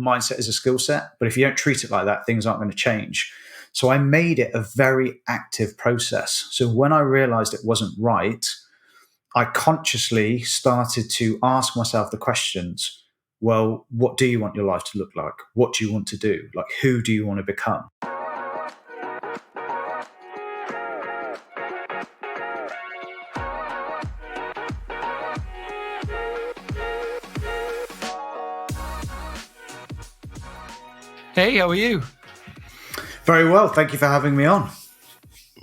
mindset is a skill set, but if you don't treat it like that, things aren't going to change. So I made it a very active process. So when I realized it wasn't right, I consciously started to ask myself the questions, well, what do you want your life to look like? What do you want to do? Like, who do you want to become? Hey, how are you? Very well. Thank you for having me on.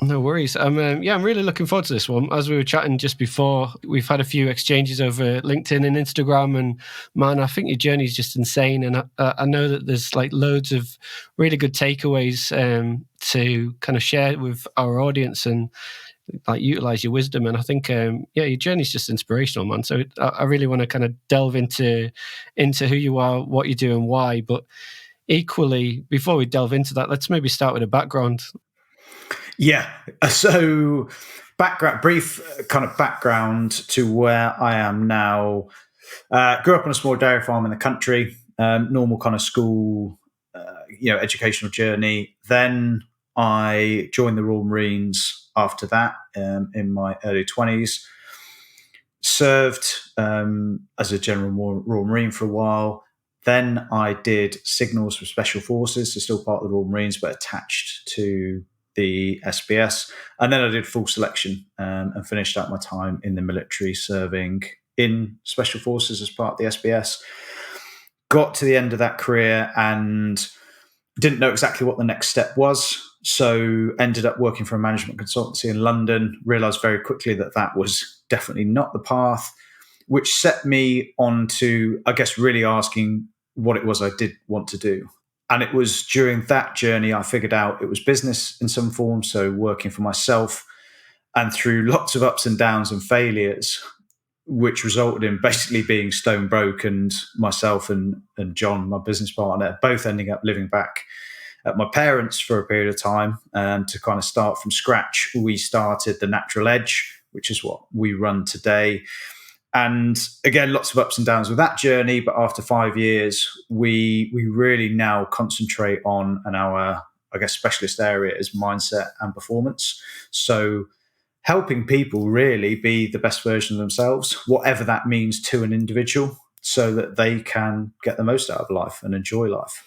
No worries. I'm really looking forward to this one. As we were chatting just before, we've had a few exchanges over LinkedIn and Instagram, and man, I think your journey is just insane. And I know that there's like loads of really good takeaways to kind of share with our audience and like utilize your wisdom. And I think, your journey is just inspirational, man. So I really want to kind of delve into who you are, what you do, and why. But equally, before we delve into that, let's maybe start with a background. Yeah. So brief kind of background to where I am now. Grew up on a small dairy farm in the country, normal kind of school, educational journey. Then I joined the Royal Marines after that in my early 20s. Served as a general Royal Marine for a while. Then I did signals for Special Forces, so still part of the Royal Marines, but attached to the SBS. And then I did full selection and finished out my time in the military, serving in Special Forces as part of the SBS. Got to the end of that career and didn't know exactly what the next step was. So ended up working for a management consultancy in London, realized very quickly that that was definitely not the path, which set me on to, I guess, really asking what it was I did want to do. And it was during that journey I figured out it was business in some form, so working for myself. And through lots of ups and downs and failures, which resulted in basically being stone broke, and myself and John, my business partner, both ending up living back at my parents for a period of time to kind of start from scratch. We started the Natural Edge, which is what we run today. And again, lots of ups and downs with that journey. But after 5 years, we really now concentrate on, and our, I guess, specialist area is mindset and performance. So helping people really be the best version of themselves, whatever that means to an individual, so that they can get the most out of life and enjoy life.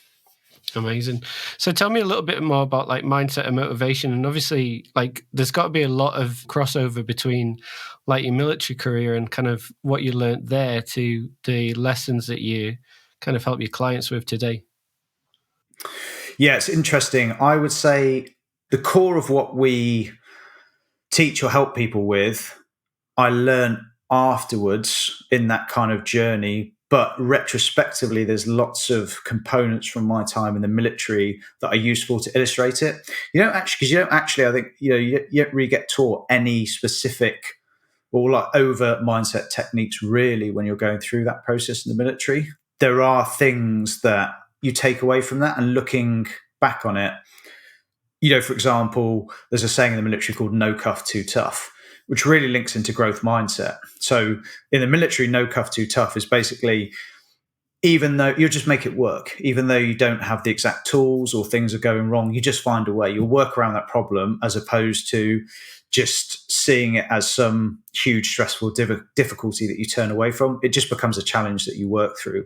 Amazing. So tell me a little bit more about like mindset and motivation. And obviously, like there's got to be a lot of crossover between like your military career and kind of what you learned there to the lessons that you kind of help your clients with today. Yeah, it's interesting. I would say the core of what we teach or help people with, I learned afterwards in that kind of journey. But retrospectively, there's lots of components from my time in the military that are useful to illustrate it. You don't actually, I think, you don't really get taught any specific or like overt mindset techniques really when you're going through that process in the military. There are things that you take away from that, and looking back on it, for example, there's a saying in the military called "no cuff too tough," which really links into growth mindset. So in the military, no cuff too tough is basically, even though you'll just make it work, even though you don't have the exact tools or things are going wrong, you just find a way. You'll work around that problem, as opposed to just seeing it as some huge stressful difficulty that you turn away from. It just becomes a challenge that you work through.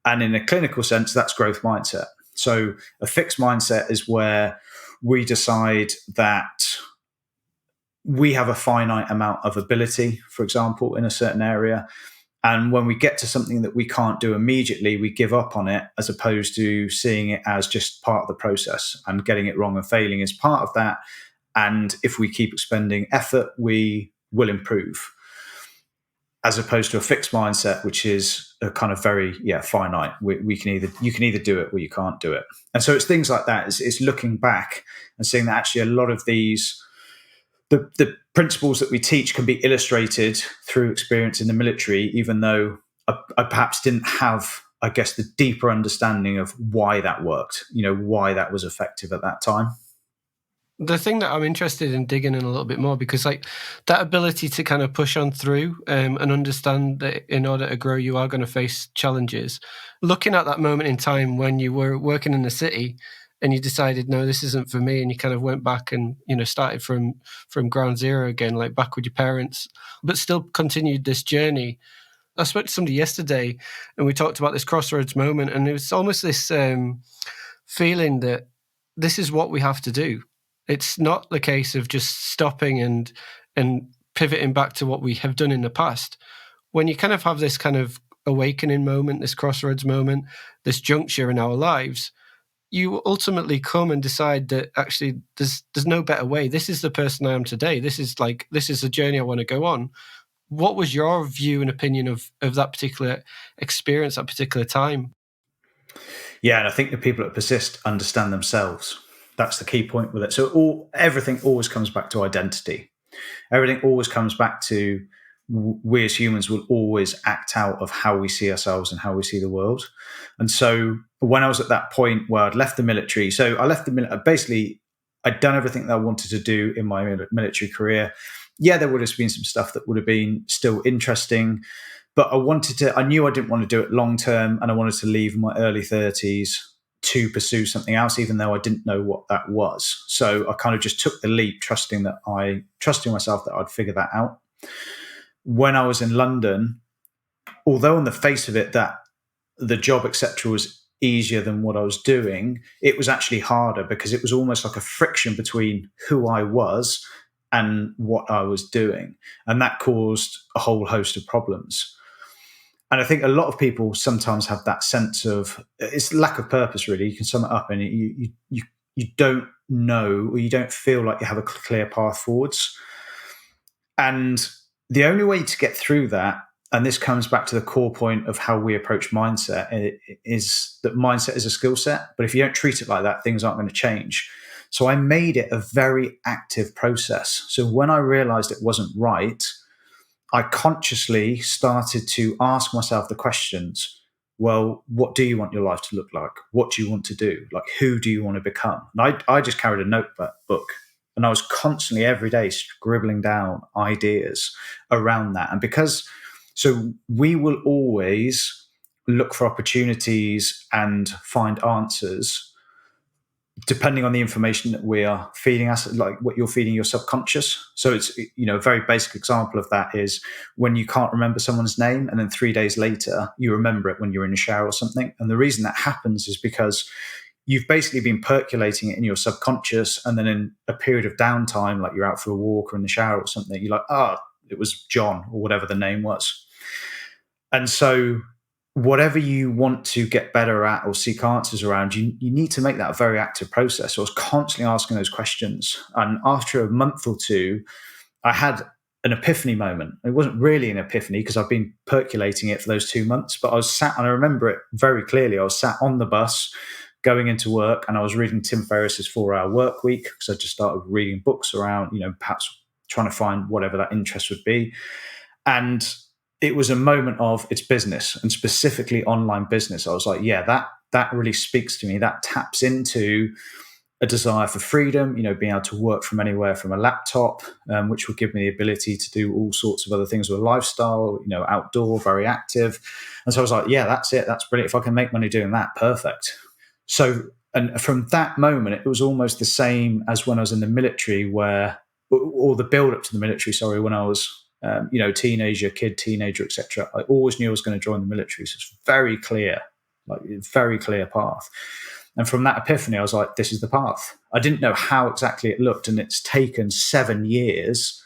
And in a clinical sense, that's growth mindset. So a fixed mindset is where we decide that we have a finite amount of ability, for example, in a certain area. And when we get to something that we can't do immediately, we give up on it, as opposed to seeing it as just part of the process, and getting it wrong and failing is part of that. And if we keep expending effort, we will improve, as opposed to a fixed mindset, which is a kind of very finite. You can either do it or you can't do it. And so it's things like that. It's looking back and seeing that actually a lot of these, the principles that we teach can be illustrated through experience in the military, even though I perhaps didn't have, I guess, the deeper understanding of why that worked, why that was effective at that time. The thing that I'm interested in digging in a little bit more, because like that ability to kind of push on through and understand that in order to grow, you are going to face challenges. Looking at that moment in time when you were working in the city and you decided, no, this isn't for me, and you kind of went back and, you know, started from ground zero again, like back with your parents, but still continued this journey. I spoke to somebody yesterday and we talked about this crossroads moment, and it was almost this feeling that this is what we have to do. It's not the case of just stopping and pivoting back to what we have done in the past. When you kind of have this kind of awakening moment, this crossroads moment, this juncture in our lives, you ultimately come and decide that actually there's no better way. This is the person I am today. This is the journey I want to go on. What was your view and opinion of that particular experience, that particular time? Yeah, and I think the people that persist understand themselves. That's the key point with it. So everything always comes back to identity. Everything always comes back to we as humans will always act out of how we see ourselves and how we see the world. And so when I was at that point where I'd left the military, so I left the military, basically I'd done everything that I wanted to do in my military career. Yeah, there would have been some stuff that would have been still interesting, but I knew I didn't want to do it long term, and I wanted to leave in my early 30s to pursue something else, even though I didn't know what that was. So I kind of just took the leap, trusting myself that I'd figure that out. When I was in London, although on the face of it that the job, etc., was easier than what I was doing, it was actually harder because it was almost like a friction between who I was and what I was doing. And that caused a whole host of problems. And I think a lot of people sometimes have that sense of it's lack of purpose, really. You can sum it up, and you don't know, or you don't feel like you have a clear path forwards. And the only way to get through that, and this comes back to the core point of how we approach mindset, is that mindset is a skill set. But if you don't treat it like that, things aren't going to change. So I made it a very active process. So when I realized it wasn't right, I consciously started to ask myself the questions. Well, what do you want your life to look like? What do you want to do? Like, who do you want to become? And I just carried a notebook, and I was constantly every day scribbling down ideas around that. And so we will always look for opportunities and find answers depending on the information that we are feeding us, like what you're feeding your subconscious. So it's, a very basic example of that is when you can't remember someone's name and then 3 days later you remember it when you're in the shower or something. And the reason that happens is because you've basically been percolating it in your subconscious, and then in a period of downtime, like you're out for a walk or in the shower or something, you're like, it was John or whatever the name was. And so whatever you want to get better at or seek answers around, you need to make that a very active process. So I was constantly asking those questions. And after a month or two, I had an epiphany moment. It wasn't really an epiphany because I've been percolating it for those 2 months, but I was sat, and I remember it very clearly. I was sat on the bus going into work, and I was reading Tim Ferriss's 4-Hour Work Week because I just started reading books around, perhaps trying to find whatever that interest would be. And it was a moment of it's business, and specifically online business. I was like, yeah, that really speaks to me. That taps into a desire for freedom, being able to work from anywhere from a laptop, which will give me the ability to do all sorts of other things with lifestyle, outdoor, very active. And so I was like, yeah, that's it. That's brilliant. If I can make money doing that, perfect. So, and from that moment, it was almost the same as when I was in the military, or the build up to the military, sorry, when I was teenager, etc. I always knew I was going to join the military. So it's very clear, very clear path. And from that epiphany, I was like, this is the path. I didn't know how exactly it looked. And it's taken 7 years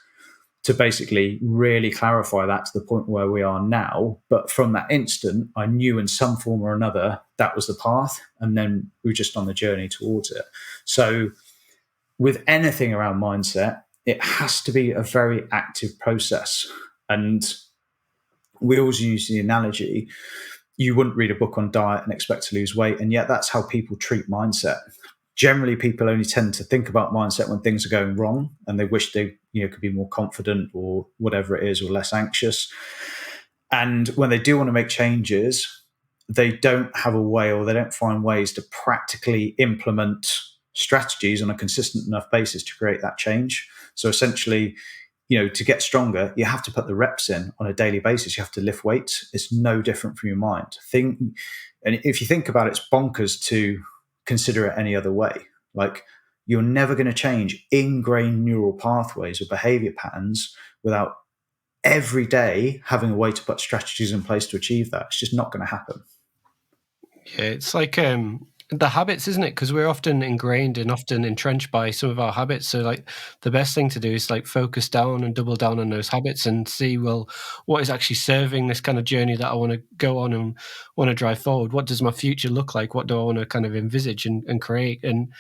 to basically really clarify that to the point where we are now. But from that instant, I knew in some form or another that was the path. And then we were just on the journey towards it. So with anything around mindset, it has to be a very active process. And we always use the analogy, you wouldn't read a book on diet and expect to lose weight. And yet that's how people treat mindset. Generally, people only tend to think about mindset when things are going wrong and they wish they could be more confident or whatever it is, or less anxious. And when they do want to make changes, they don't have a way, or they don't find ways to practically implement strategies on a consistent enough basis to create that change. So essentially, to get stronger, you have to put the reps in on a daily basis. You have to lift weights. It's no different from your mind. And if you think about it, it's bonkers to consider it any other way. Like, you're never going to change ingrained neural pathways or behavior patterns without every day having a way to put strategies in place to achieve that. It's just not going to happen. Yeah, it's like the habits, isn't it? Because we're often ingrained and often entrenched by some of our habits. So like the best thing to do is like focus down and double down on those habits and see, well, what is actually serving this kind of journey that I want to go on and want to drive forward? What does my future look like? What do I want to kind of envisage and create? And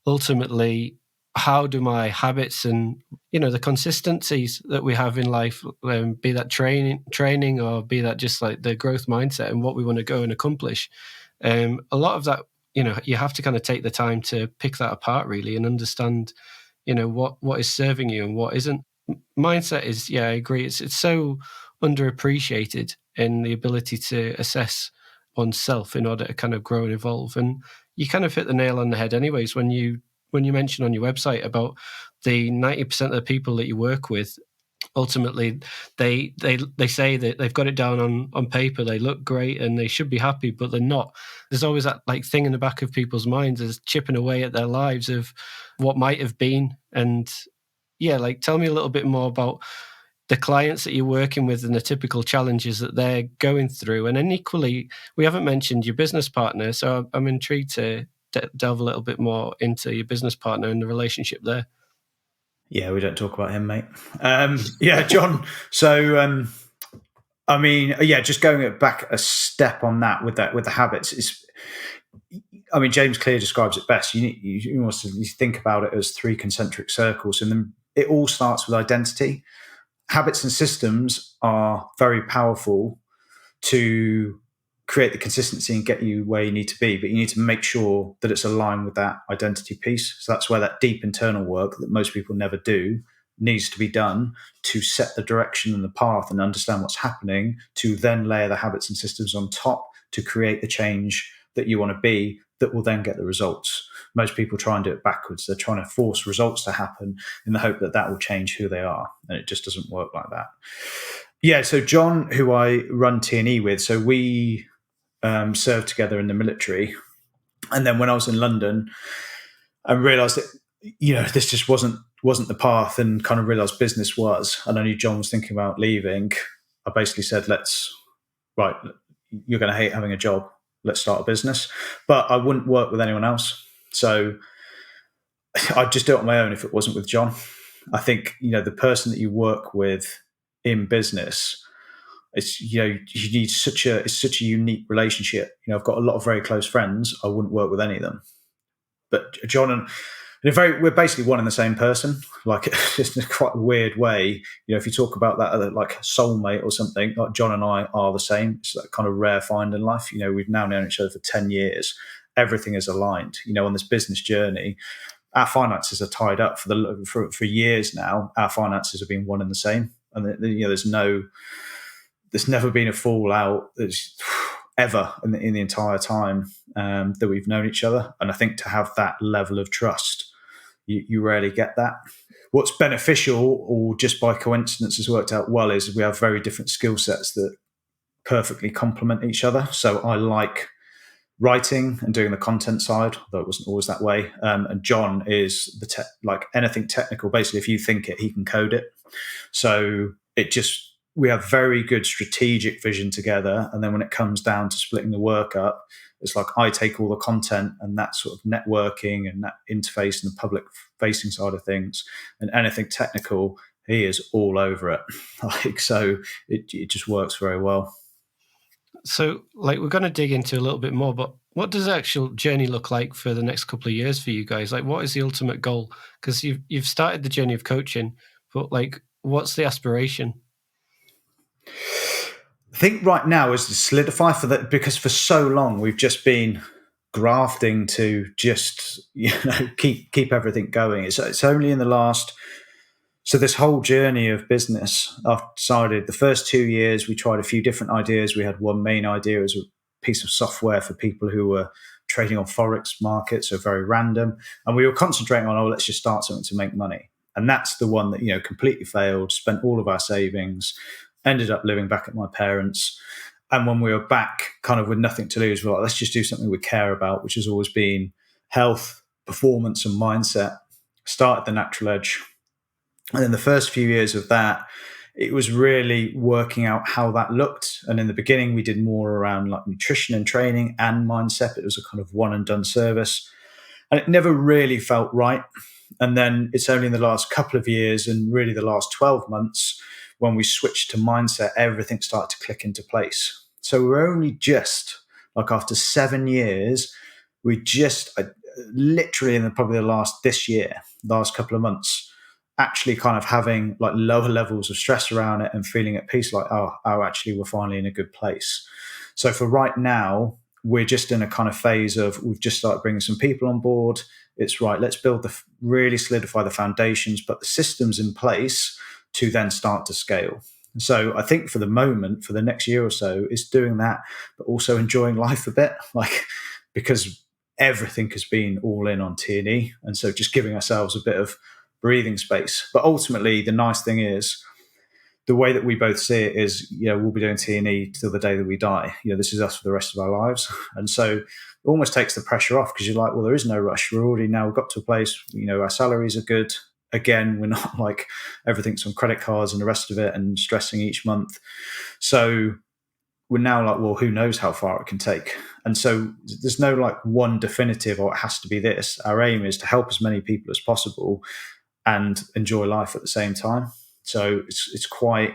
ultimately, how do my habits and the consistencies that we have in life, be that training or be that just like the growth mindset and what we want to go and accomplish, a lot of that, you have to kind of take the time to pick that apart really and understand what is serving you and what isn't. Mindset is, I agree, it's so underappreciated in the ability to assess oneself in order to kind of grow and evolve. And you kind of hit the nail on the head anyways when you mentioned on your website about the 90% of the people that you work with, ultimately they say that they've got it down on paper, they look great and they should be happy, but they're not. There's always that like thing in the back of people's minds is chipping away at their lives of what might have been. And like tell me a little bit more about the clients that you're working with and the typical challenges that they're going through. And then equally, we haven't mentioned your business partner, so I'm intrigued to delve a little bit more into your business partner and the relationship there. Yeah, we don't talk about him, mate. John. So, just going back a step on that with the habits is, James Clear describes it best. You almost think about it as 3 concentric circles, and then it all starts with identity. Habits and systems are very powerful to create the consistency and get you where you need to be, but you need to make sure that it's aligned with that identity piece. So that's where that deep internal work that most people never do needs to be done to set the direction and the path and understand what's happening, to then layer the habits and systems on top to create the change that you want to be that will then get the results. Most people try and do it backwards. They're trying to force results to happen in the hope that that will change who they are, and it just doesn't work like that. Yeah, so John, who I run T&E with, so we served together in the military. And then when I was in London, I realised that, this just wasn't the path, and kind of realised business was. And I knew John was thinking about leaving. I basically said, you're going to hate having a job. Let's start a business. But I wouldn't work with anyone else. So I'd just do it on my own if it wasn't with John. I think, the person that you work with in business, it's you need such a unique relationship. I've got a lot of very close friends. I wouldn't work with any of them, but John and we're basically one and the same person. Like, it's just in a quite weird way. If you talk about that other like soulmate or something, like John and I are the same. It's that kind of rare find in life. We've now known each other for 10 years. Everything is aligned. On this business journey, our finances are tied up for years now. Our finances have been one and the same, and there's never been a fallout ever in the entire time that we've known each other. And I think to have that level of trust, you rarely get that. What's beneficial, or just by coincidence has worked out well, is we have very different skill sets that perfectly complement each other. So I like writing and doing the content side, though it wasn't always that way. And John is like anything technical. Basically, if you think it, he can code it. So we have very good strategic vision together. And then when it comes down to splitting the work up, it's like I take all the content and that sort of networking and that interface and the public facing side of things, and anything technical, he is all over it. So it just works very well. So we're going to dig into a little bit more, but what does the actual journey look like for the next couple of years for you guys? Like, what is the ultimate goal? Because you've started the journey of coaching, but what's the aspiration? I think right now is to solidify for that, because for so long we've just been grafting to just keep everything going. It's only in the last, so this whole journey of business, I've decided the first 2 years we tried a few different ideas. We had one main idea as a piece of software for people who were trading on Forex markets, so very random. And we were concentrating on, let's just start something to make money. And that's the one that, completely failed, spent all of our savings, ended up living back at my parents'. And when we were back kind of with nothing to lose, we're like, let's just do something we care about, which has always been health, performance, and mindset. Started the Natural Edge. And in the first few years of that, it was really working out how that looked. And in the beginning, we did more around like nutrition and training and mindset. It was a kind of one and done service. And it never really felt right. And then it's only in the last couple of years and really the last 12 months when we switched to mindset, everything started to click into place. So we're only just, like after 7 years, we just literally in probably the last couple of months, actually kind of having like lower levels of stress around it and feeling at peace, like, oh, actually we're finally in a good place. So for right now, we're just in a kind of phase of, we've just started bringing some people on board. It's right, let's really solidify the foundations, but the systems in place to then start to scale. So I think for the moment, for the next year or so, is doing that, but also enjoying life a bit, like, because everything has been all in on T&E. And so just giving ourselves a bit of breathing space. But ultimately, the nice thing is, the way that we both see it is, we'll be doing T&E till the day that we die. This is us for the rest of our lives. And so it almost takes the pressure off, because you're like, well, there is no rush. We're already now got to a place, our salaries are good. Again, we're not like everything's on credit cards and the rest of it and stressing each month. So we're now like, well, who knows how far it can take? And so there's no like one definitive, or it has to be this. Our aim is to help as many people as possible and enjoy life at the same time. So it's quite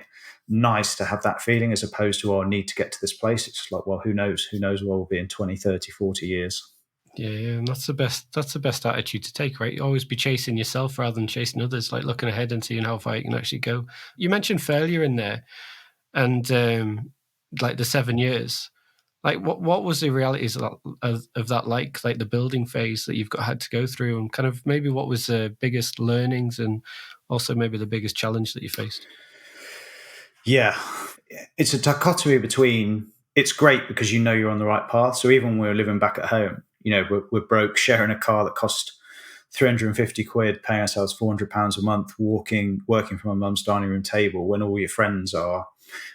nice to have that feeling, as opposed to, I need to get to this place. It's just like, well, who knows where we'll be in 20, 30, 40 years. Yeah, and that's the best attitude to take, right? You always be chasing yourself rather than chasing others, like looking ahead and seeing how far you can actually go. You mentioned failure in there, and like the 7 years. Like what was the realities of that, like the building phase that you've had to go through, and kind of maybe what was the biggest learnings and also maybe the biggest challenge that you faced? Yeah, it's a dichotomy between, it's great because you're on the right path. So even when we were living back at home, we're broke, sharing a car that cost 350 quid, paying ourselves £400 a month, working from my mum's dining room table, when all your friends are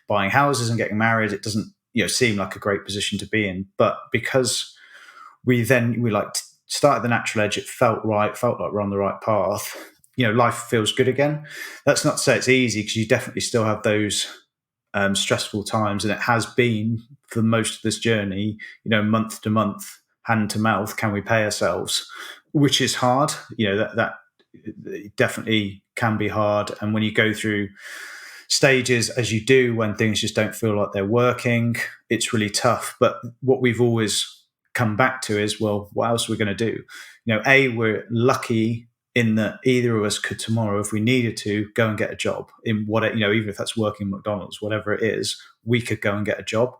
buying houses and getting married. It doesn't seem like a great position to be in. But because we started the Natural Edge, it felt right, felt like we're on the right path. Life feels good again. That's not to say it's easy, because you definitely still have those stressful times, and it has been for most of this journey, month to month, hand to mouth, can we pay ourselves, which is hard. That definitely can be hard. And when you go through stages as you do, when things just don't feel like they're working, it's really tough. But what we've always come back to is, well, what else are we going to do? We're lucky in that either of us could tomorrow, if we needed to, go and get a job in what, even if that's working McDonald's, whatever it is, we could go and get a job.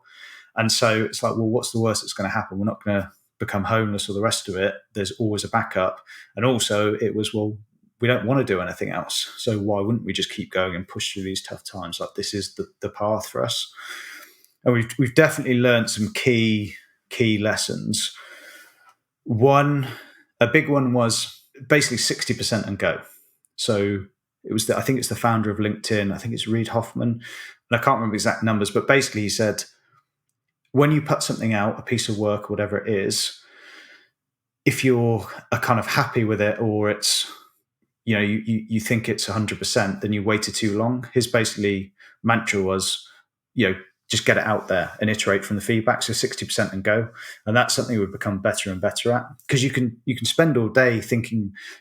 And so it's like, well, what's the worst that's going to happen? We're not going to become homeless or the rest of it. There's always a backup. And also it was, well, we don't want to do anything else. So why wouldn't we just keep going and push through these tough times? Like, this is the path for us. And we've definitely learned some key lessons. A big one was basically 60% and go. So it was I think it's the founder of LinkedIn. I think it's Reid Hoffman. And I can't remember exact numbers, but basically he said, when you put something out, a piece of work, whatever it is, if you're kind of happy with it, or it's, you think it's 100%, then you waited too long. His basically mantra was, just get it out there and iterate from the feedback. So 60% and go. And that's something we've become better and better at, because you can spend all day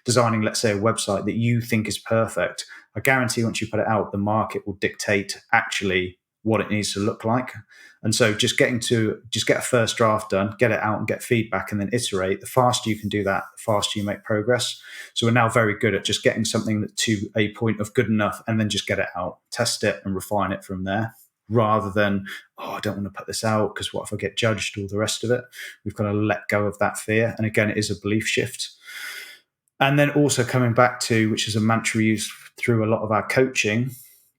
designing, let's say, a website that you think is perfect. I guarantee once you put it out, the market will dictate actually what it needs to look like. And so just get a first draft done, get it out and get feedback, and then iterate. The faster you can do that, the faster you make progress. So we're now very good at just getting something to a point of good enough, and then just get it out, test it and refine it from there, rather than, I don't want to put this out because what if I get judged, all the rest of it. We've got to let go of that fear. And again, it is a belief shift. And then also coming back to, which is a mantra we use through a lot of our coaching,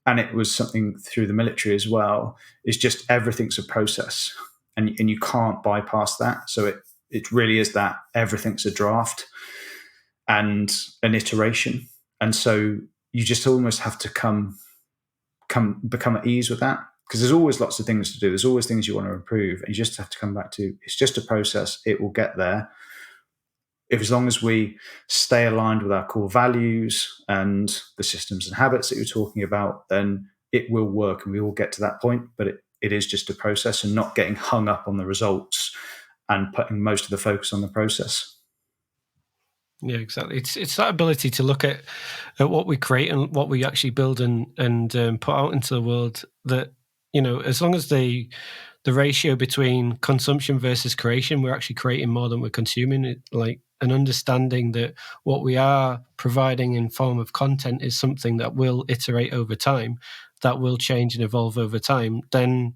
and it was something through the military as well, is just everything's a process, and you can't bypass that. So it really is that everything's a draft and an iteration. And so you just almost have to become at ease with that, because there's always lots of things to do. There's always things you want to improve. And you just have to come back to, it's just a process. It will get there. If as long as we stay aligned with our core values and the systems and habits that you're talking about, then it will work and we will get to that point. But it is just a process, and not getting hung up on the results and putting most of the focus on the process. Yeah, exactly. It's that ability to look at what we create and what we actually build and put out into the world. That, you know, as long as the ratio between consumption versus creation, we're actually creating more than we're consuming. Like an understanding that what we are providing in form of content is something that will iterate over time, that will change and evolve over time. Then,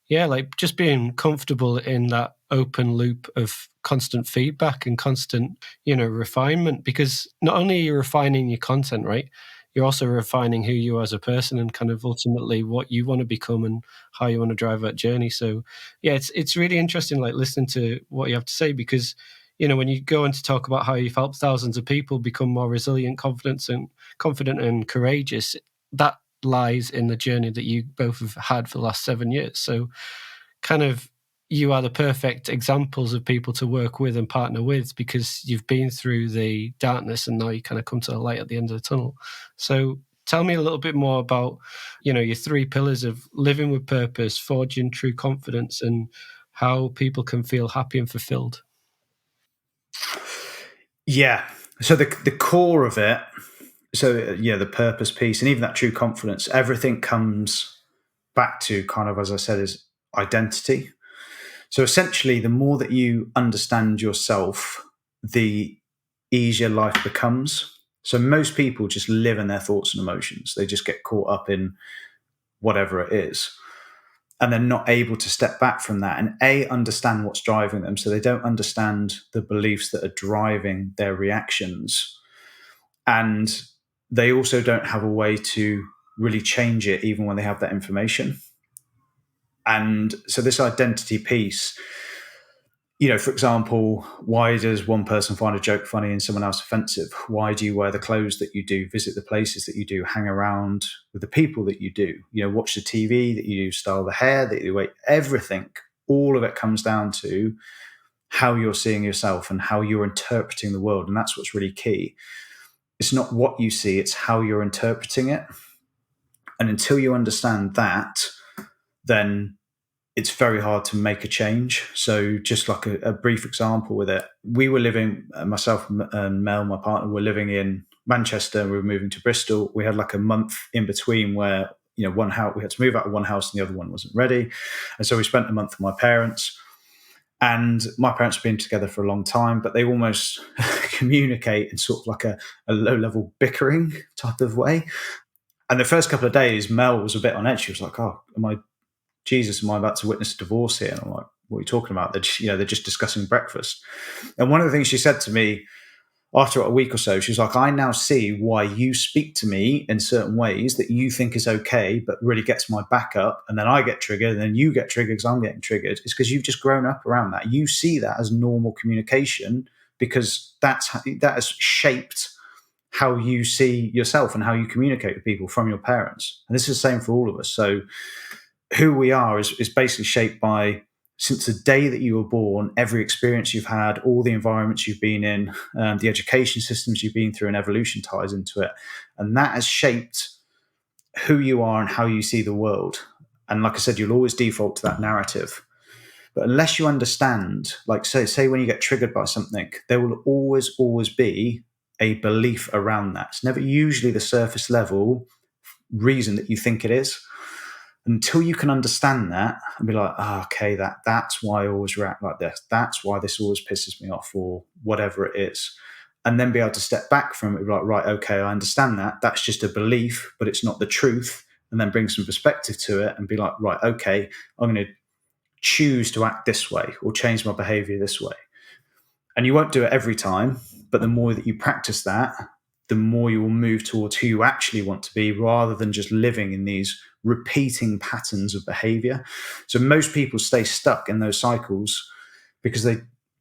yeah, like just being comfortable in that open loop of constant feedback and constant, refinement, because not only are you refining your content, right, you're also refining who you are as a person and kind of ultimately what you want to become and how you want to drive that journey. So yeah, it's really interesting, like listening to what you have to say, because when you go on to talk about how you've helped thousands of people become more resilient, confident and courageous, that lies in the journey that you both have had for the last 7 years. So kind of you are the perfect examples of people to work with and partner with, because you've been through the darkness and now you kind of come to the light at the end of the tunnel. So tell me a little bit more about, your 3 pillars of living with purpose, forging true confidence, and how people can feel happy and fulfilled. Yeah. So the core of it, the purpose piece and even that true confidence, everything comes back to kind of, as I said, is identity. So essentially, the more that you understand yourself, the easier life becomes. So most people just live in their thoughts and emotions. They just get caught up in whatever it is. And they're not able to step back from that and understand what's driving them. So they don't understand the beliefs that are driving their reactions. And they also don't have a way to really change it even when they have that information. And so this identity piece, for example, why does one person find a joke funny and someone else offensive? Why do you wear the clothes that you do, visit the places that you do, hang around with the people that you do, watch the TV that you do, style the hair that you do, everything, all of it comes down to how you're seeing yourself and how you're interpreting the world. And that's what's really key. It's not what you see, it's how you're interpreting it. And until you understand that, then it's very hard to make a change. So just like a brief example with it, we were living, myself and Mel, my partner, were living in Manchester. We were moving to Bristol. We had like a month in between where, one house, we had to move out of one house and the other one wasn't ready. And so we spent a month with my parents. And my parents have been together for a long time, but they almost communicate in sort of like a low-level bickering type of way. And the first couple of days, Mel was a bit on edge. She was like, "Oh, am I about to witness a divorce here?" And I'm like, "What are you talking about? They're just discussing breakfast." And one of the things she said to me after a week or so, she was like, "I now see why you speak to me in certain ways that you think is okay, but really gets my back up. And then I get triggered and then you get triggered because I'm getting triggered. It's because you've just grown up around that. You see that as normal communication because that has shaped how you see yourself and how you communicate with people from your parents. And this is the same for all of us. So who we are is basically shaped by, since the day that you were born, every experience you've had, all the environments you've been in, the education systems you've been through, and evolution ties into it. And that has shaped who you are and how you see the world. And like I said, you'll always default to that narrative. But unless you understand, like say when you get triggered by something, there will always be a belief around that. It's never usually the surface level reason that you think it is. Until you can understand that and be like, okay, that's why I always react like this. That's why this always pisses me off, or whatever it is. And then be able to step back from it, be like, right, okay, I understand that. That's just a belief, but it's not the truth. And then bring some perspective to it and be like, right, okay, I'm going to choose to act this way or change my behavior this way. And you won't do it every time, but the more that you practice that, the more you will move towards who you actually want to be, rather than just living in these repeating patterns of behavior. So most people stay stuck in those cycles because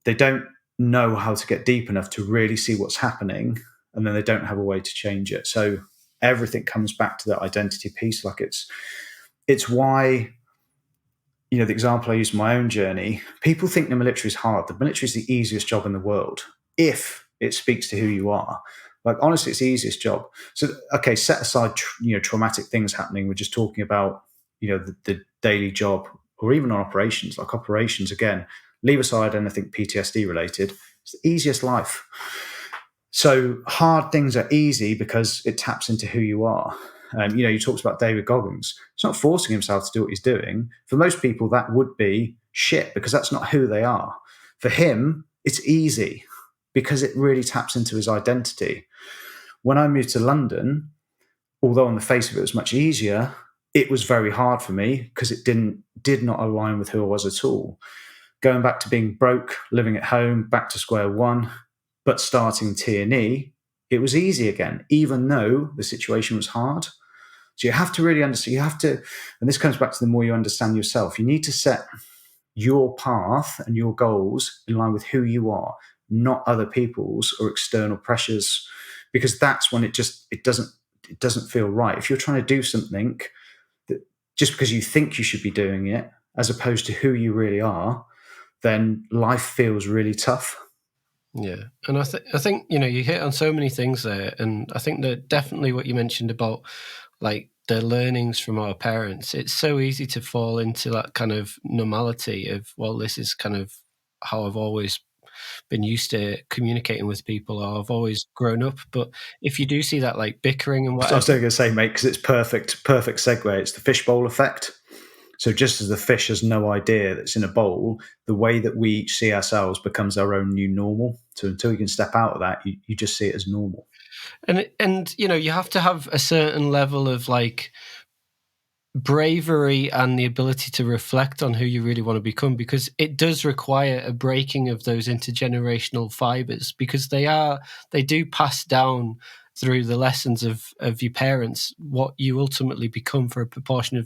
they don't know how to get deep enough to really see what's happening, and then they don't have a way to change it. So everything comes back to that identity piece. Like it's why, you know, the example I use in my own journey, people think the military is hard. The military is the easiest job in the world if it speaks to who you are. Like, honestly, it's the easiest job. So, okay, set aside, traumatic things happening. We're just talking about, the daily job, or even on operations. Like operations, again, leave aside anything PTSD related. It's the easiest life. So hard things are easy because it taps into who you are. You talked about David Goggins. It's not forcing himself to do what he's doing. For most people, that would be shit because that's not who they are. For him, it's easy because it really taps into his identity. When I moved to London, although on the face of it was much easier, it was very hard for me because it did not align with who I was at all. Going back to being broke, living at home, back to square one, but starting T&E, it was easy again, even though the situation was hard. So you have to really understand, and this comes back to the more you understand yourself, you need to set your path and your goals in line with who you are, not other people's or external pressures, because that's when it doesn't feel right. If you're trying to do something that just because you think you should be doing it, as opposed to who you really are, then life feels really tough. Yeah, and I think you hit on so many things there, and I think that definitely what you mentioned about like the learnings from our parents. It's so easy to fall into that kind of normality of, well, this is kind of how I've always been used to communicating with people, or I've always grown up. But if you do see that like bickering and whatever, I was going to say, mate, because it's perfect segue. It's the fishbowl effect. So just as the fish has no idea that's in a bowl, the way that we each see ourselves becomes our own new normal. So until you can step out of that, you just see it as normal. And you have to have a certain level of like bravery and the ability to reflect on who you really want to become, because it does require a breaking of those intergenerational fibers, because they do pass down through the lessons of your parents what you ultimately become for a proportion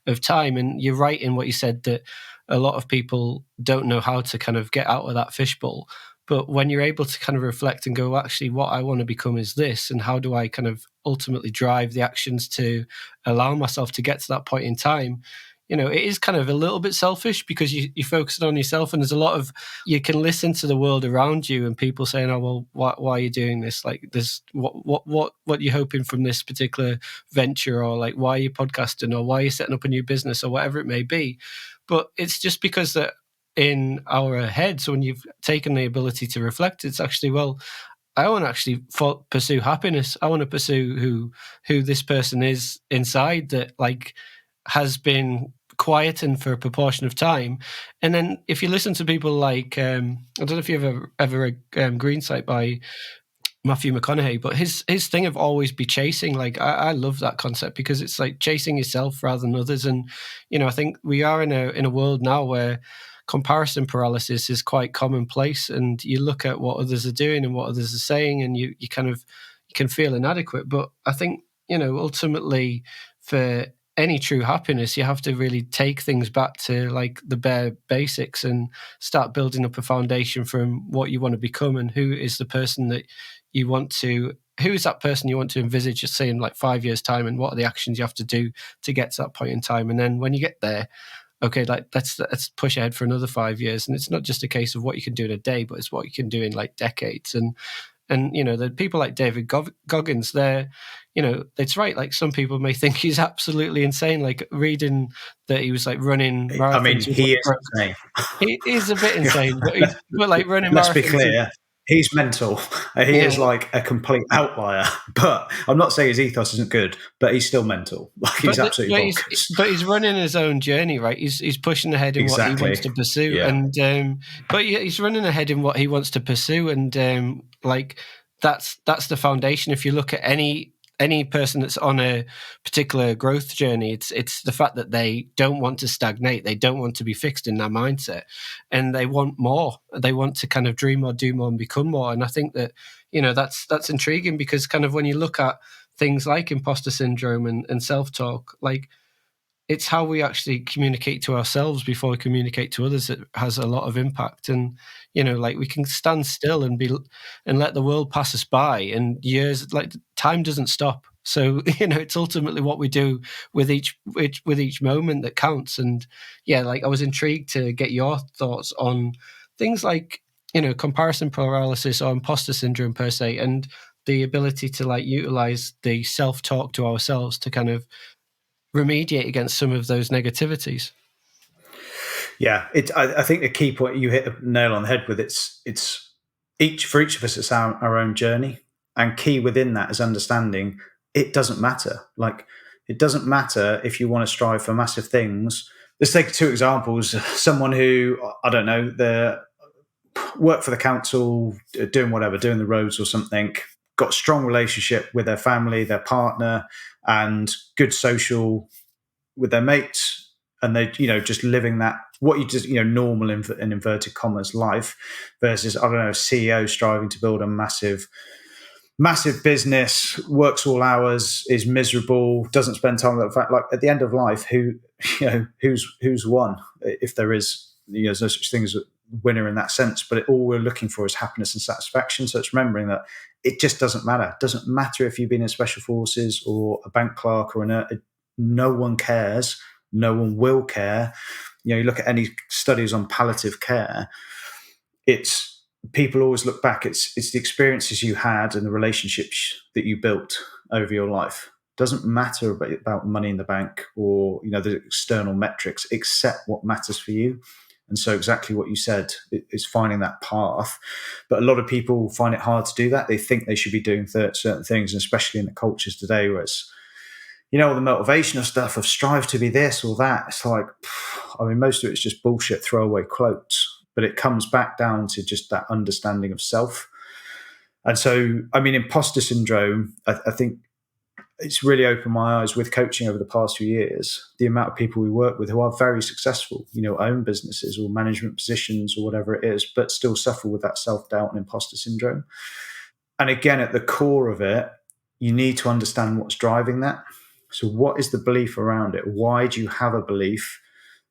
of time. And you're right in what you said, that a lot of people don't know how to kind of get out of that fishbowl. But when you're able to kind of reflect and go, well, actually, what I want to become is this, and how do I kind of ultimately drive the actions to allow myself to get to that point in time, it is kind of a little bit selfish, because you focus on yourself, and there's a lot of, you can listen to the world around you and people saying, oh, well, why are you doing this? Like, this, what are you hoping from this particular venture? Or like, why are you podcasting? Or why are you setting up a new business? Or whatever it may be. But it's just because that in our heads, when you've taken the ability to reflect, it's actually, well, I want to actually pursue happiness. I want to pursue who this person is inside, that like has been quietened for a proportion of time. And then if you listen to people like, I don't know if you've ever read Green Sight by Matthew McConaughey, but his thing of always be chasing, like I love that concept, because it's like chasing yourself rather than others. And I think we are in a world now where comparison paralysis is quite commonplace, and you look at what others are doing and what others are saying, and you can feel inadequate. But I think ultimately, for any true happiness, you have to really take things back to like the bare basics and start building up a foundation from what you want to become, and who is the person that you want to, who is that person you want to envisage, just say in like 5 years time, and what are the actions you have to do to get to that point in time. And then when you get there, okay, like let's push ahead for another 5 years. And it's not just a case of what you can do in a day, but it's what you can do in like decades. And the people like David Goggins, they're, it's right. Like some people may think he's absolutely insane. Like reading that he was like running marathons. I mean, he is insane. He is a bit insane, but like running marathons. Let's be clear. He's mental. He is like a complete outlier. But I'm not saying his ethos isn't good, but he's still mental. Like he's absolutely bonkers. But he's running his own journey, right? He's pushing ahead in what he wants to pursue, and but yeah, he's running ahead in what he wants to pursue, and like that's the foundation. If you look at any person that's on a particular growth journey, it's the fact that they don't want to stagnate, they don't want to be fixed in their mindset, and they want more. They want to kind of dream more, do more, and become more. And I think that that's intriguing, because kind of when you look at things like imposter syndrome and self-talk, like it's how we actually communicate to ourselves before we communicate to others that has a lot of impact. And like we can stand still and let the world pass us by, and years, like, time doesn't stop. So it's ultimately what we do with each moment that counts. And like, I was intrigued to get your thoughts on things like comparison paralysis or imposter syndrome per se, and the ability to like utilize the self-talk to ourselves to kind of remediate against some of those negativities. Yeah, I think the key point, you hit a nail on the head with, it's for each of us, it's our own journey, and key within that is understanding it doesn't matter. Like, it doesn't matter if you want to strive for massive things. Let's take two examples. Someone who, I don't know, they work for the council, doing whatever, doing the roads or something, got a strong relationship with their family, their partner, and good social with their mates, and they just living that, what you just normal in inverted commas life, versus, I don't know, a CEO striving to build a massive business, works all hours, is miserable, doesn't spend time with that. Fact, like, at the end of life, who's won, if there is, there's no such thing as a winner in that sense, but all we're looking for is happiness and satisfaction. So it's remembering that it just doesn't matter. It doesn't matter if you've been in special forces or a bank clerk or no one cares. No one will care. You look at any studies on palliative care, it's people always look back. It's the experiences you had and the relationships that you built over your life. It doesn't matter about money in the bank or the external metrics, except what matters for you. And so exactly what you said is finding that path. But a lot of people find it hard to do that. They think they should be doing certain things, and especially in the cultures today where it's all the motivational stuff of strive to be this or that. It's like, I mean, most of it's just bullshit, throwaway quotes, but it comes back down to just that understanding of self. And so, I mean, imposter syndrome, I think it's really opened my eyes with coaching over the past few years, the amount of people we work with who are very successful, own businesses or management positions or whatever it is, but still suffer with that self-doubt and imposter syndrome. And again, at the core of it, you need to understand what's driving that. So what is the belief around it? Why do you have a belief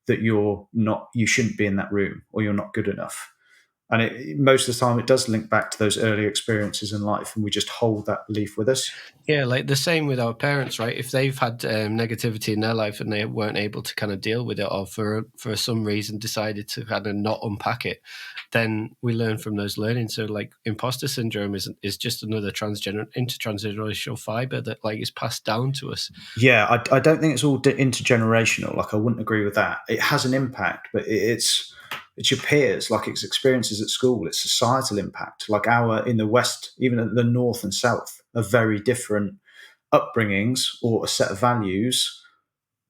that you shouldn't be in that room or you're not good enough? And most of the time, it does link back to those earlier experiences in life, and we just hold that belief with us. Yeah, like the same with our parents, right? If they've had negativity in their life and they weren't able to kind of deal with it, or for some reason decided to kind of not unpack it, then we learn from those learnings. So, like, imposter syndrome is just another intergenerational fiber that like is passed down to us. Yeah, I don't think it's all intergenerational. Like, I wouldn't agree with that. It has an impact, but it's your peers, like it's experiences at school, it's societal impact. Like in the West, even at the North and South, are very different upbringings or a set of values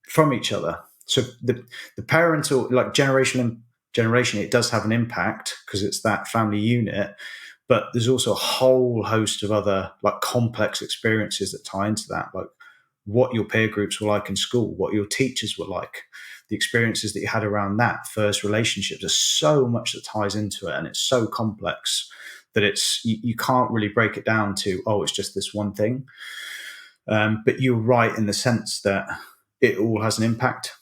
from each other. So the parental, like generation, it does have an impact because it's that family unit. But there's also a whole host of other like complex experiences that tie into that, like what your peer groups were like in school, what your teachers were like, the experiences that you had around that, first relationships. There's so much that ties into it, and it's so complex that you can't really break it down to, oh, it's just this one thing. But you're right in the sense that it all has an impact.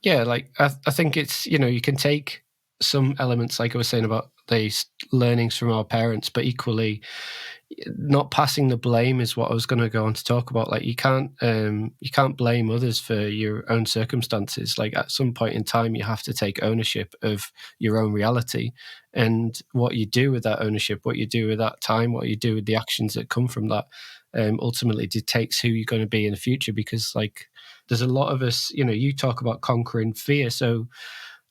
Yeah, like I think it's, you can take some elements, like I was saying about the learnings from our parents, but equally not passing the blame is what I was going to go on to talk about. Like, you can't blame others for your own circumstances. Like, at some point in time, you have to take ownership of your own reality, and what you do with that ownership, what you do with that time, what you do with the actions that come from that, ultimately dictates who you're going to be in the future. Because, like, there's a lot of us, you talk about conquering fear. So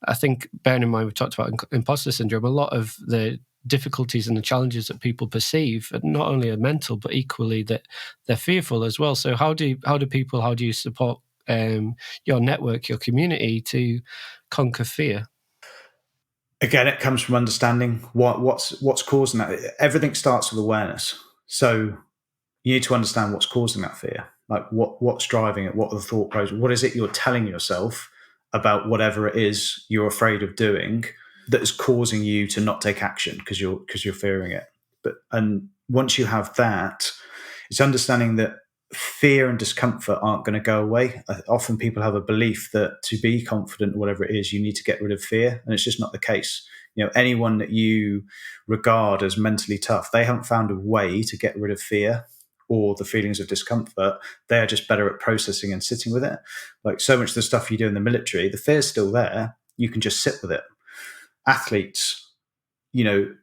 I think, bearing in mind, we talked about imposter syndrome, a lot of the difficulties and the challenges that people perceive are not only are mental, but equally that they're fearful as well. So how do you support your network, your community, to conquer fear? Again, it comes from understanding what's causing that. Everything starts with awareness. So you need to understand what's causing that fear. Like what's driving it, what are the thought process, what is it you're telling yourself about whatever it is you're afraid of doing that is causing you to not take action because you're fearing it. And once you have that, it's understanding that fear and discomfort aren't going to go away. Often people have a belief that to be confident or whatever it is, you need to get rid of fear. And it's just not the case. Anyone that you regard as mentally tough, they haven't found a way to get rid of fear or the feelings of discomfort. They are just better at processing and sitting with it. Like so much of the stuff you do in the military, the fear's still there. You can just sit with it. Athletes,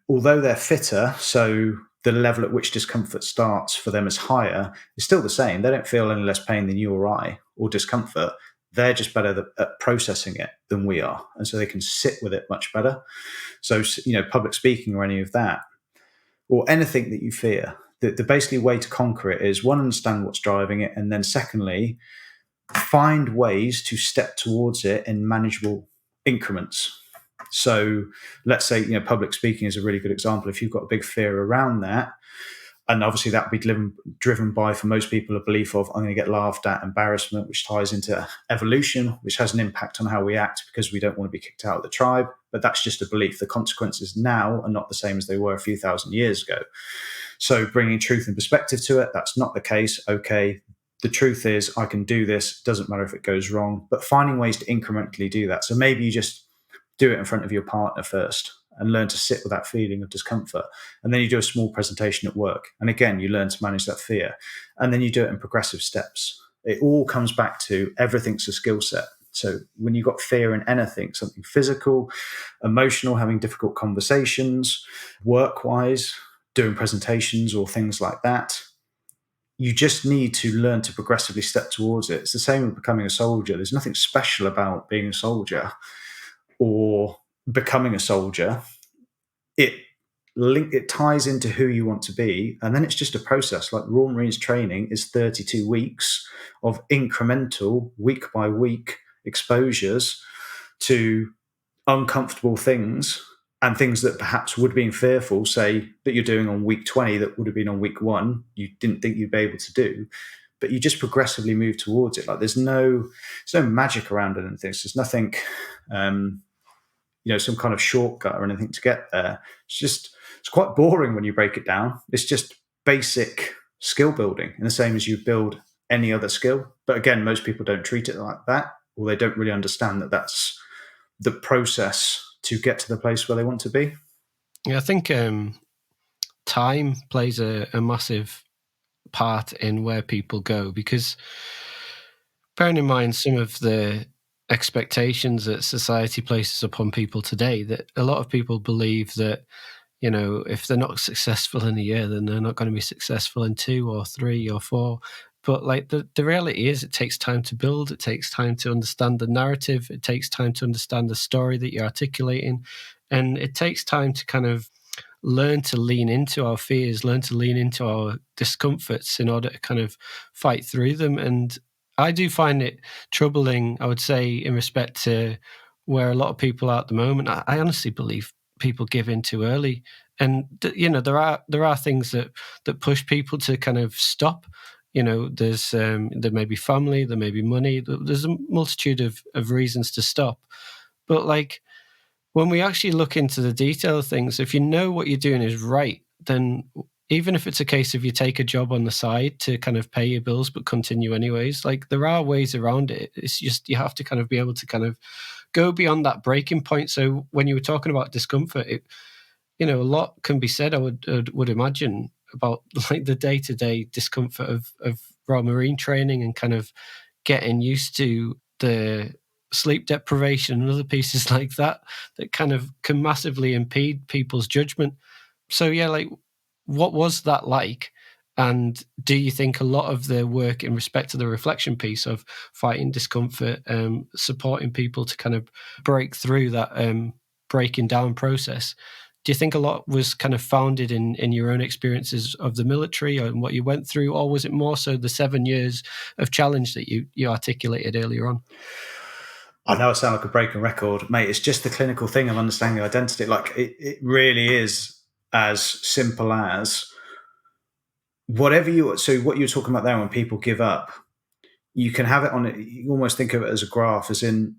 although they're fitter, so the level at which discomfort starts for them is higher, is still the same. They don't feel any less pain than you or I, or discomfort. They're just better at processing it than we are. And so they can sit with it much better. So, public speaking or any of that, or anything that you fear, the basically way to conquer it is, one, understand what's driving it. And then secondly, find ways to step towards it in manageable increments. So let's say, public speaking is a really good example. If you've got a big fear around that, and obviously that would be driven by, for most people, a belief of, I'm going to get laughed at, embarrassment, which ties into evolution, which has an impact on how we act because we don't want to be kicked out of the tribe. But that's just a belief. The consequences now are not the same as they were a few thousand years ago. So bringing truth and perspective to it, that's not the case. Okay, the truth is I can do this. Doesn't matter if it goes wrong, but finding ways to incrementally do that. So maybe you just do it in front of your partner first and learn to sit with that feeling of discomfort. And then you do a small presentation at work. And again, you learn to manage that fear. And then you do it in progressive steps. It all comes back to everything's a skill set. So when you've got fear in anything, something physical, emotional, having difficult conversations, work-wise, doing presentations or things like that, you just need to learn to progressively step towards it. It's the same with becoming a soldier. There's nothing special about being a soldier or becoming a soldier. It ties into who you want to be, and then it's just a process. Like Royal Marines training is 32 weeks of incremental, week by week exposures to uncomfortable things and things that perhaps would have been fearful, say, that you're doing on week 20 that would have been on week 1, you didn't think you'd be able to do. But you just progressively move towards it. Like there's no magic around it, and things. There's nothing some kind of shortcut or anything to get there. It's quite boring when you break it down. It's just basic skill building, and the same as you build any other skill. But again, most people don't treat it like that, or they don't really understand that that's the process to get to the place where they want to be. Yeah, I think time plays a massive part in where people go, because bearing in mind some of the expectations that society places upon people today, that a lot of people believe that, if they're not successful in a year, then they're not going to be successful in 2 or 3 or 4. But like the reality is, it takes time to build. It takes time to understand the narrative. It takes time to understand the story that you're articulating. And it takes time to kind of learn to lean into our fears, learn to lean into our discomforts in order to kind of fight through them. And I do find it troubling, I would say, in respect to where a lot of people are at the moment. I honestly believe people give in too early. And, there are things that push people to kind of stop. There's there may be family, there may be money. There's a multitude of reasons to stop. But like, when we actually look into the detail of things, if you know what you're doing is right, then even if it's a case of you take a job on the side to kind of pay your bills but continue anyways, like there are ways around it. It's just you have to kind of be able to kind of go beyond that breaking point. So when you were talking about discomfort, a lot can be said, I would imagine, about like the day-to-day discomfort of Royal Marine training and kind of getting used to the sleep deprivation and other pieces like that kind of can massively impede people's judgment. So yeah, like what was that like? And do you think a lot of the work in respect to the reflection piece of fighting discomfort, supporting people to kind of break through that breaking down process, do you think a lot was kind of founded in your own experiences of the military and what you went through, or was it more so the 7 years of challenge that you articulated earlier on? I know I sound like a broken record, mate. It's just the clinical thing of understanding identity. Like it really is as simple as whatever what you were talking about there when people give up, you can have it on it. You almost think of it as a graph, as in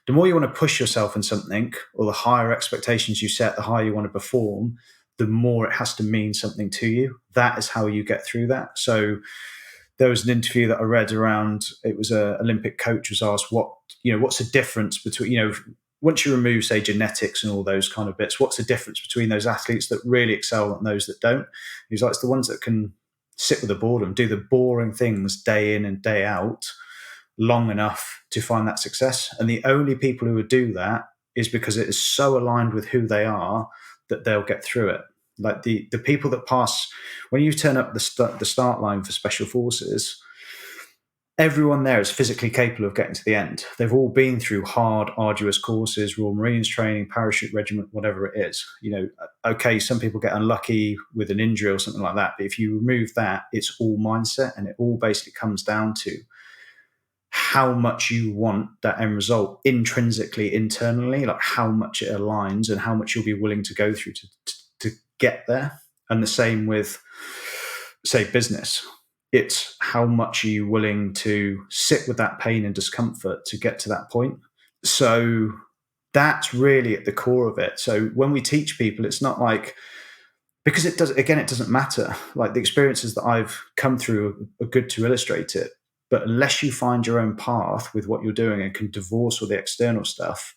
the more you want to push yourself in something, or the higher expectations you set, the higher you want to perform, the more it has to mean something to you. That is how you get through that. So there was an interview that I read around, it was a Olympic coach was asked what's the difference between, once you remove, say, genetics and all those kind of bits, what's the difference between those athletes that really excel and those that don't? He's like, it's the ones that can sit with a boredom, do the boring things day in and day out long enough to find that success. And the only people who would do that is because it is so aligned with who they are that they'll get through it. Like the people that pass, when you turn up the start line for special forces, everyone there is physically capable of getting to the end. They've all been through hard, arduous courses, Royal Marines training, parachute regiment, whatever it is. Okay, some people get unlucky with an injury or something like that. But if you remove that, it's all mindset, and it all basically comes down to how much you want that end result intrinsically, internally, like how much it aligns and how much you'll be willing to go through to get there. And the same with, say, business. It's how much are you willing to sit with that pain and discomfort to get to that point. So that's really at the core of it. So when we teach people, it's not like, because it doesn't matter. Like the experiences that I've come through are good to illustrate it. But unless you find your own path with what you're doing and can divorce all the external stuff,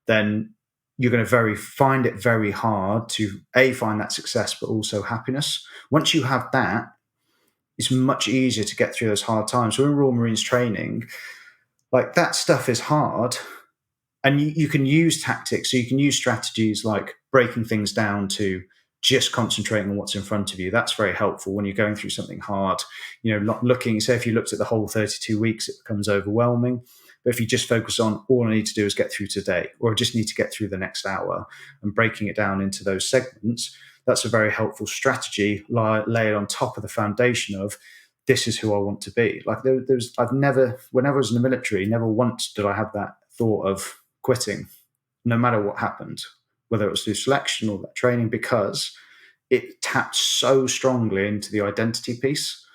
then you're going to find it very hard to find that success, but also happiness. Once you have that, it's much easier to get through those hard times. So in Royal Marines training, like that stuff is hard, and you can use tactics. So you can use strategies like breaking things down to just concentrating on what's in front of you. That's very helpful when you're going through something hard. Looking, say if you looked at the whole 32 weeks, it becomes overwhelming. But if you just focus on, all I need to do is get through today, or I just need to get through the next hour, and breaking it down into those segments, that's a very helpful strategy layered on top of the foundation of, this is who I want to be. Like whenever I was in the military, never once did I have that thought of quitting, no matter what happened, whether it was through selection or that training, because it tapped so strongly into the identity piece.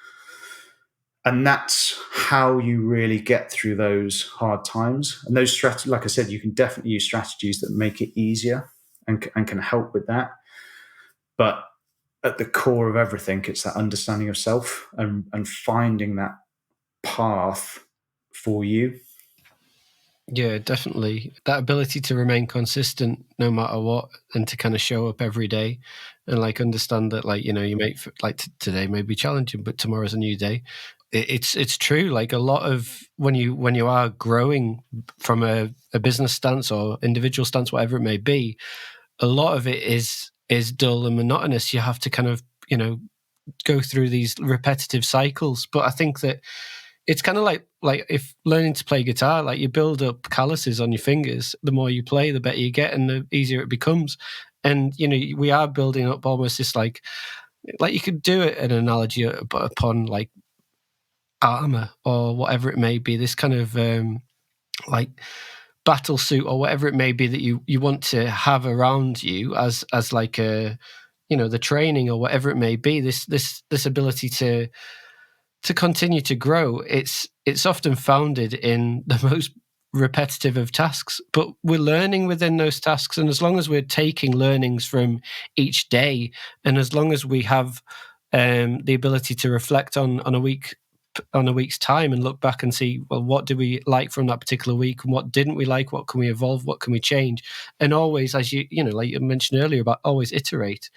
And that's how you really get through those hard times. And those strategies, like I said, you can definitely use strategies that make it easier and can help with that. But at the core of everything, it's that understanding of self and finding that path for you. Yeah, definitely. That ability to remain consistent no matter what, and to kind of show up every day and like understand that, like, you may today may be challenging, but tomorrow's a new day. It's true. Like a lot of when you are growing from a business stance or individual stance, whatever it may be, a lot of it is dull and monotonous. You have to kind of, go through these repetitive cycles. But I think that it's kind of like if learning to play guitar, like you build up calluses on your fingers. The more you play, the better you get, and the easier it becomes. And we are building up almost this like you could do it an analogy upon like armor or whatever it may be. This kind of like battle suit or whatever it may be that you want to have around you as like a the training or whatever it may be. This ability to continue to grow, it's often founded in the most repetitive of tasks, but we're learning within those tasks. And as long as we're taking learnings from each day, and as long as we have the ability to reflect on a week's time and look back and see, well, what did we like from that particular week and what didn't we like, what can we evolve, what can we change, and always, as like you mentioned earlier, about always iterate.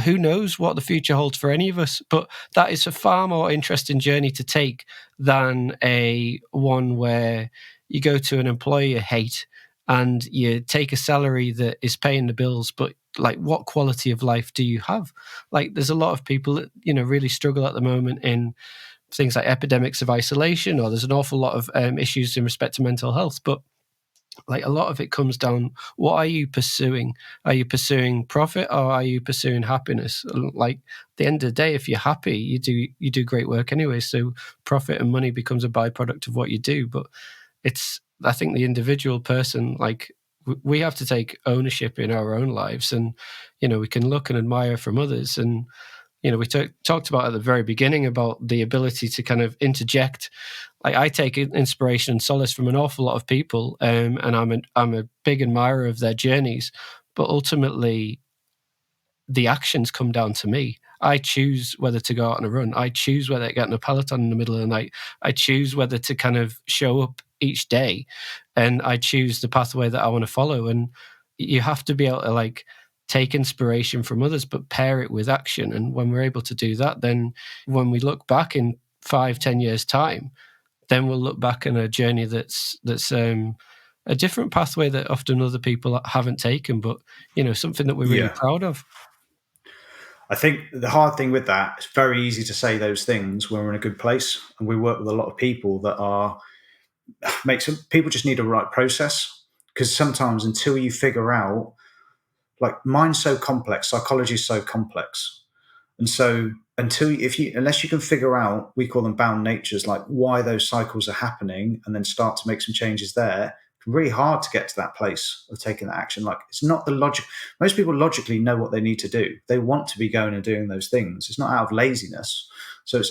Who knows what the future holds for any of us, but that is a far more interesting journey to take than a one where you go to an employer you hate and you take a salary that is paying the bills, but like, what quality of life do you have? Like, there's a lot of people that really struggle at the moment in things like epidemics of isolation, or there's an awful lot of issues in respect to mental health. But like, a lot of it comes down, what are you pursuing? Are you pursuing profit, or are you pursuing happiness? Like, at the end of the day, if you're happy, you do great work anyway. So profit and money becomes a byproduct of what you do. But I think the individual person, like, we have to take ownership in our own lives, and we can look and admire from others. And we talked about at the very beginning about the ability to kind of interject. Like, I take inspiration and solace from an awful lot of people, and I'm a big admirer of their journeys. But ultimately, the actions come down to me. I choose whether to go out on a run. I choose whether to get in a peloton in the middle of the night. I choose whether to kind of show up each day, and I choose the pathway that I want to follow. And you have to be able to like take inspiration from others, but pair it with action. And when we're able to do that, then when we look back in 5-10 years time, then we'll look back on a journey that's a different pathway that often other people haven't taken, but something that we're really proud of. I think the hard thing with that, it's very easy to say those things when we're in a good place, and we work with a lot of people that people just need a right process, because sometimes until you figure out, like, mind's so complex, psychology is so complex, and so unless you can figure out, we call them bound natures, like why those cycles are happening, and then start to make some changes there, it's really hard to get to that place of taking that action. Like, it's not the logic. Most people logically know what they need to do. They want to be going and doing those things. It's not out of laziness. So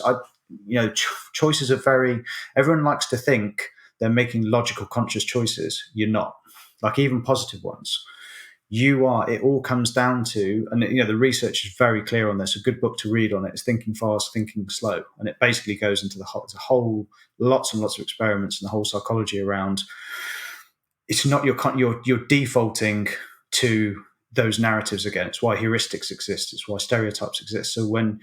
choices are very. Everyone likes to think they're making logical, conscious choices. You're not. Like, even positive ones. It all comes down to, and the research is very clear on this. A good book to read on it is Thinking Fast, Thinking Slow, and it basically goes into lots and lots of experiments and the whole psychology around. It's not you're defaulting to those narratives again. It's why heuristics exist. It's why stereotypes exist. So when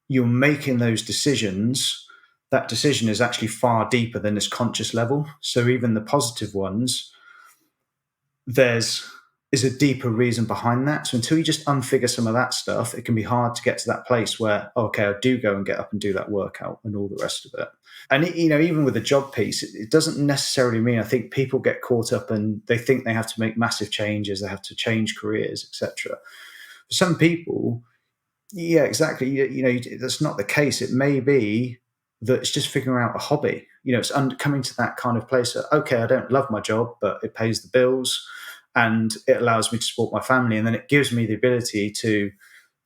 you're making those decisions, that decision is actually far deeper than this conscious level. So even the positive ones, is a deeper reason behind that. So until you just unfigure some of that stuff, it can be hard to get to that place where, okay, I do go and get up and do that workout and all the rest of it. And even with the job piece, it doesn't necessarily mean, I think people get caught up and they think they have to make massive changes, they have to change careers, etc. For some people, yeah, exactly. That's not the case. It may be that it's just figuring out a hobby. It's coming to that kind of place that, okay, I don't love my job, but it pays the bills and it allows me to support my family. And then it gives me the ability to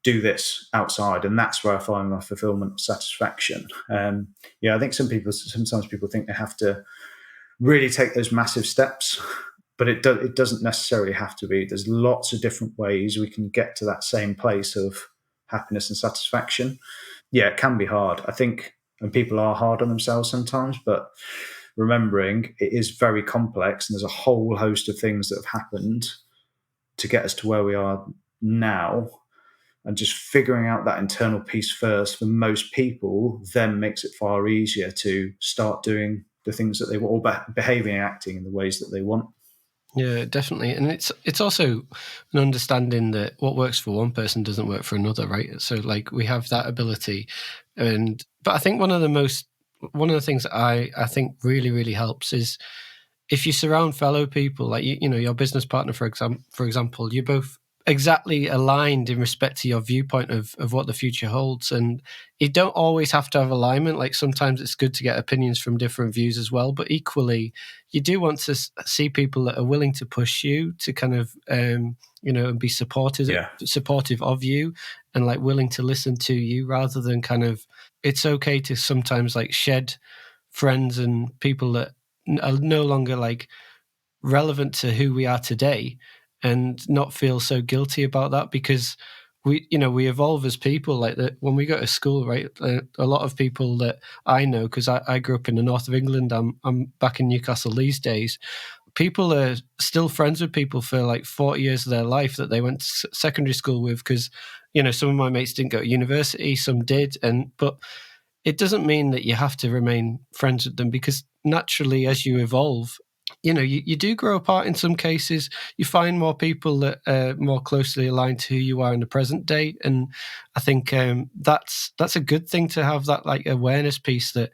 do this outside. And that's where I find my fulfillment or satisfaction. I think sometimes people think they have to really take those massive steps, but it doesn't necessarily have to be. There's lots of different ways we can get to that same place of happiness and satisfaction. Yeah, it can be hard, I think, and people are hard on themselves sometimes, but remembering it is very complex and there's a whole host of things that have happened to get us to where we are now, and just figuring out that internal piece first for most people then makes it far easier to start doing the things that they want, or behaving and acting in the ways that they want. Yeah, definitely. And it's also an understanding that what works for one person doesn't work for another, right? So like we have that ability. But I think one of the things that I think really, really helps is if you surround fellow people, like your business partner, for example, you're both exactly aligned in respect to your viewpoint of what the future holds. And you don't always have to have alignment. Like sometimes it's good to get opinions from different views as well. But equally, you do want to see people that are willing to push you to kind of, and be supportive of you and like willing to listen to you, rather than kind of, it's okay to sometimes like shed friends and people that are no longer like relevant to who we are today, and not feel so guilty about that, because we evolve as people. Like that when we go to school, right? A lot of people that I know, because I grew up in the north of England, I'm back in Newcastle these days. People are still friends with people for like 40 years of their life that they went to secondary school with, because some of my mates didn't go to university, some did, but it doesn't mean that you have to remain friends with them, because naturally as you evolve, you do grow apart in some cases. You find more people that are more closely aligned to who you are in the present day. And I think that's a good thing to have, that like awareness piece, that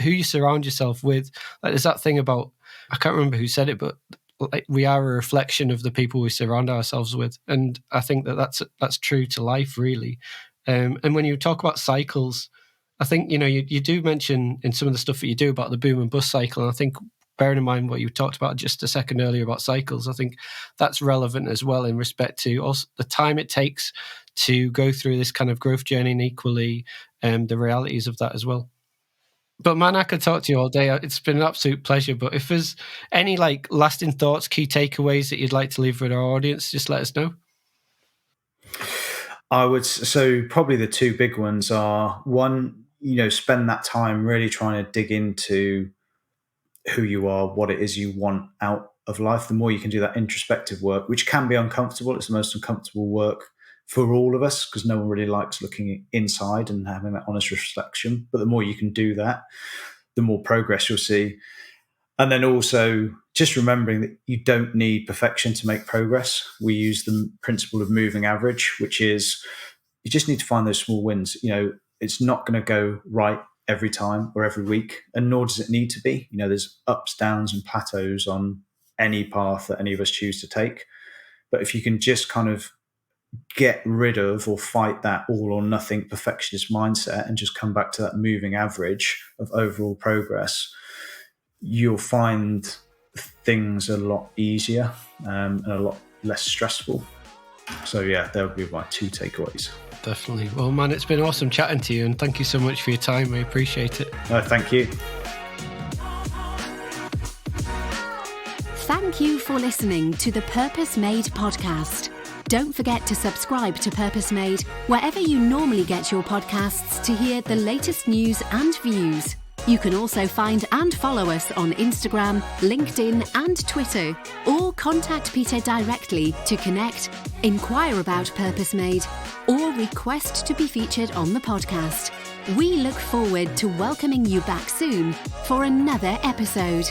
who you surround yourself with. Like there's that thing about, I can't remember who said it, but like we are a reflection of the people we surround ourselves with. And I think that's true to life, really. And when you talk about cycles, I think, you do mention in some of the stuff that you do about the boom and bust cycle. And I think, bearing in mind what you talked about just a second earlier about cycles, I think that's relevant as well in respect to also the time it takes to go through this kind of growth journey, and equally the realities of that as well. But man, I could talk to you all day. It's been an absolute pleasure. But if there's any like lasting thoughts, key takeaways that you'd like to leave with our audience, just let us know. So probably the two big ones are, one, spend that time really trying to dig into who you are, what it is you want out of life. The more you can do that introspective work, which can be uncomfortable, it's the most uncomfortable work for all of us, because no one really likes looking inside and having that honest reflection. But the more you can do that, the more progress you'll see. And then also just remembering that you don't need perfection to make progress. We use the principle of moving average, which is you just need to find those small wins. It's not going to go right every time or every week, and nor does it need to be. There's ups, downs, and plateaus on any path that any of us choose to take. But if you can just kind of get rid of or fight that all or nothing perfectionist mindset and just come back to that moving average of overall progress, you'll find things a lot easier and a lot less stressful. So yeah, that would be my two takeaways. Definitely. Well, man, it's been awesome chatting to you, and thank you so much for your time. I appreciate it. Thank you. Thank you for listening to the Purpose Made podcast. Don't forget to subscribe to Purpose Made wherever you normally get your podcasts to hear the latest news and views. You can also find and follow us on Instagram, LinkedIn and Twitter, or contact Peter directly to connect, inquire about Purpose Made, or request to be featured on the podcast. We look forward to welcoming you back soon for another episode.